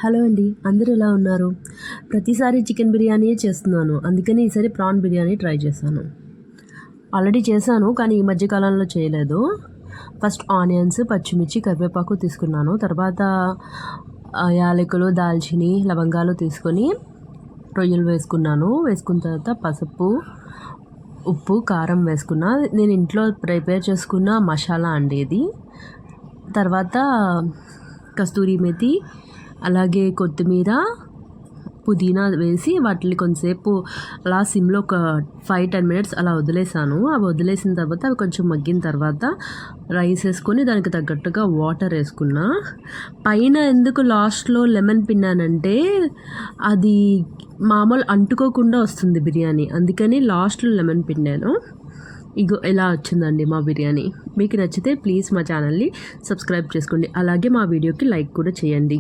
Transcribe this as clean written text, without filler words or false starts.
Hello అండి, అందరూ ఎలా ఉన్నారు? ప్రతిసారి చికెన్ బిర్యానీయే చేస్తున్నాను, అందుకని ఈసారి ప్రాన్ బిర్యానీ ట్రై చేశాను. ఆల్రెడీ చేశాను కానీ ఈ మధ్య కాలంలో చేయలేదు. ఫస్ట్ ఆనియన్స్, పచ్చిమిర్చి, కరివేపాకు తీసుకున్నాను. తర్వాత యాలకులు, దాల్చిని, లవంగాలు తీసుకొని రొయ్యలు వేసుకున్న తర్వాత పసుపు, ఉప్పు, కారం వేసుకున్నా. నేను ఇంట్లో ప్రిపేర్ చేసుకున్న మసాలా అండి ఇది. తర్వాత కస్తూరి మేతి, అలాగే కొత్తిమీర, పుదీనా వేసి వాటిని కొంతసేపు అలా సిమ్లో ఒక 5-10 మినిట్స్ అలా వదిలేసాను. అవి వదిలేసిన తర్వాత అవి కొంచెం మగ్గిన తర్వాత రైస్ వేసుకొని దానికి తగ్గట్టుగా వాటర్ వేసుకున్నా. పైన ఎందుకు లాస్ట్లో లెమన్ పిండానంటే అది మామూలు అంటుకోకుండా వస్తుంది బిర్యానీ, అందుకని లాస్ట్లో లెమన్ పిండాను. ఇగో ఎలా వచ్చిందండి మా బిర్యానీ. మీకు నచ్చితే ప్లీజ్ మా ఛానల్ని సబ్స్క్రైబ్ చేసుకోండి, అలాగే మా వీడియోకి లైక్ కూడా చేయండి.